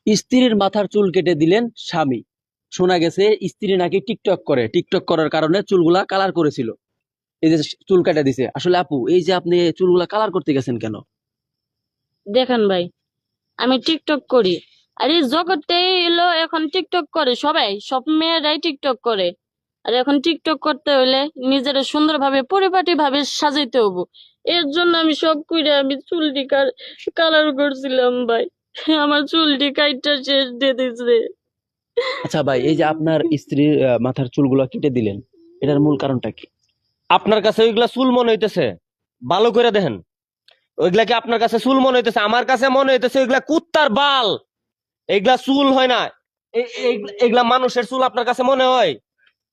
স্ত্রীর মাথার চুল কেটে দিলেন স্বামী। শোনা গেছে স্ত্রী নাকি টিকটক করে, টিকটক করার কারণে চুলগুলা কালার করেছিল। এই যে চুল কেটে দিছে। আসলে আপু, এই যে আপনি চুলগুলা কালার করতে গেছেন কেন? দেখেন ভাই, আমি টিকটক করি। আর এই জগৎটাই এলো এখন টিকটক করে, সবাই সব মেয়েরাই টিকটক করে। আর এখন টিকটক করতে হলে নিজের সুন্দরভাবে পরিপাটি ভাবে সাজাইতে হবো। এর জন্য আমি শখ করে আমি চুলটি কালার করছিলাম ভাই। আমার চুলটি কাইটটা শেষ দিয়ে দিছে। আচ্ছা ভাই, এই যে আপনার স্ত্রীর মাথার চুলগুলা কেটে দিলেন, এটার মূল কারণটা কি? আপনার কাছে ওইগুলা চুল মনে হইতেছে? ভালো করে দেখেন, ওইগুলা কি আপনার কাছে চুল মনে হইতেছে? আমার কাছে মনে হইতেছে ওইগুলা কুত্তার বাল। এগুলা চুল হয় না। এগুলা মানুষের চুল আপনার কাছে মনে হয়?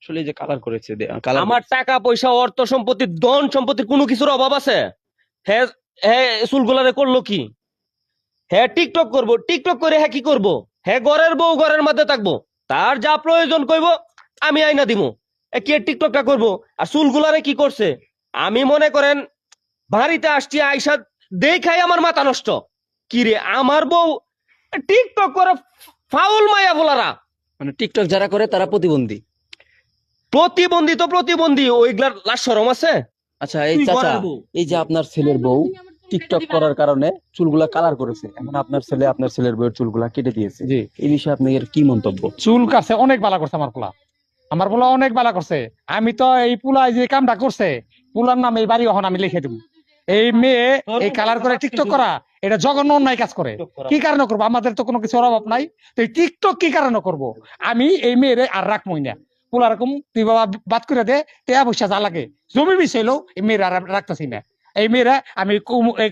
আসলে এই যে কালার করেছে, কালার আমার টাকা পয়সা অর্থ সম্পত্তি ধন সম্পত্তির কোনো কিছুর অভাব আছে? হ্যাঁ, হ্যাঁ, চুলগুলারে করলো কি? হ্যাঁ টিকটক করবো, টিকটক করে হ্যাঁ কি করবো? হ্যাঁ ঘরের বউ ঘরের মধ্যে থাকবো, তার যা প্রয়োজন কইব আমি আইনা দিমু। কে টিকটকটা করবো? আর চুলগুলারে কি করছে? আমি মনে করেন বাড়িতে আসছি, আইসা দেখাই আমার মাথা নষ্ট। কি রে, আমার বউ টিকটক করে? ফাউল মায়া বলারা। মানে টিকটক যারা করে তারা প্রতিবন্ধী। প্রতিবন্ধী তো প্রতিবন্ধী, ওইগুলার লাশ শরম আছে? আচ্ছা এই তুই চাচা, ঘরের বউ। এই যে আপনার ছেলের বউ টিকটক করার কারণে চুলগুলা কালার করেছে, এখন আপনার ছেলে আপনার ছেলের বউয়ের চুলগুলা কেটে দিয়েছে, জি, এই বিষয়ে আপনার কি মন্তব্য? চুল কাটছে অনেক বালা করছে আমার পোলা অনেক বালা করছে। আমি তো এই পোলা যে কামটা করছে, পোলার নামে এই বাড়ি এখন আমি লিখে দেবো। এই মেয়ে এই কালার করে টিকটক করা, এটা জঘন্য অন্যায় কাজ করে। কি কারণে করবো? আমাদের তো কোনো কিছু অভাব নাই। তো এই টিকটক কি কারণে করবো? আমি এই মেয়েরে আর রাখবই না। পোলা রকম তুই বাবা বাদ করে দে, টেয়া পয়সা যা লাগে জমি বিষয়লেও এই মেয়েরা আর রাখতেছি না। এই মেয়েরা আমি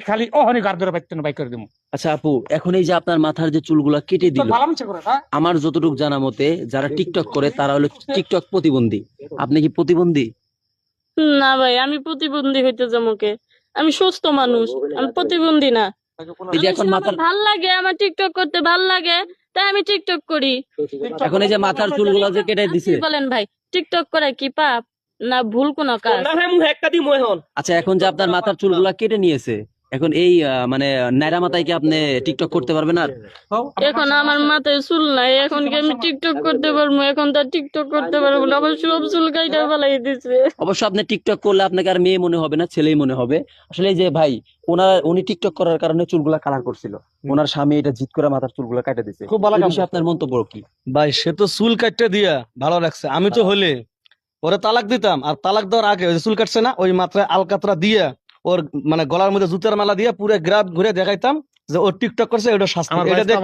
খালি অহনি গার ধরে বাই করে দেবো। আচ্ছা আপু, এখন এই যে আপনার মাথার যে চুলগুলা কেটে দিল, ভালো মিছে করে না। আমার যতটুকু জানা মতে যারা টিকটক করে তারা হলো টিকটক প্রতিবন্ধী। আপনি কি প্রতিবন্ধী? না ভাই, আমি প্রতিবন্ধী হইতে যামুকে? আমি সুস্থ মানুষ, আমি প্রতিবন্ধী না। এই যে এখন আমার মাথার ভাল লাগে, আমার টিকটক করতে ভাল লাগে, তাই আমি টিকটক করি। এখন এই যে মাথার চুলগুলা যে কেটে দিছে, আপনি বলেন ভাই, টিকটক করা কি পাপ না ভুল কোনো কাজ? না হ্যাঁ মুখ একটা দিমু এখন। আচ্ছা এখন যে আপনার মাথার চুলগুলা কেটে নিয়েছে, এখন এই মানে নায়রা মাথায় কি আপনি টিকটক করতে পারবেন? আর এখন আমার মাথায় চুল নাই, এখন কি আমি টিকটক করতে পারবো? এখন তো আর টিকটক করতে পারবো না, আমার সব চুল কাইটা ফেলাই দিছে। অবশ্য আপনি টিকটক করলে আপনাকে আর মেয়ে মনে হবে না, ছেলেই মনে হবে। আসলে এই যে ভাই, উনি টিকটক করার কারণে চুলগুলা কালার করছিল, ওনার স্বামী এটা জিত করে মাথার চুলগুলা কেটে দিছে। খুব ভালো এই কাম বিষয়ে আপনার মন্তব্য কি? ভাই সে তো চুল কাটতে দিয়া ভালো লাগছে। আমি তো হলে ওরে তালাক দিতাম, আর তালাক দেওয়ার আগে ওই যে চুল কাটছে না, ওই মাত্রায় আলকাতরা দিয়া ওর মানে গলার মধ্যে জুতার মালা দিয়া পুরো গ্রাম ঘুরে দেখাইতাম যে ও টিকটক করছে, ওটা শাস্তি। আমার এটা ভাই দেখ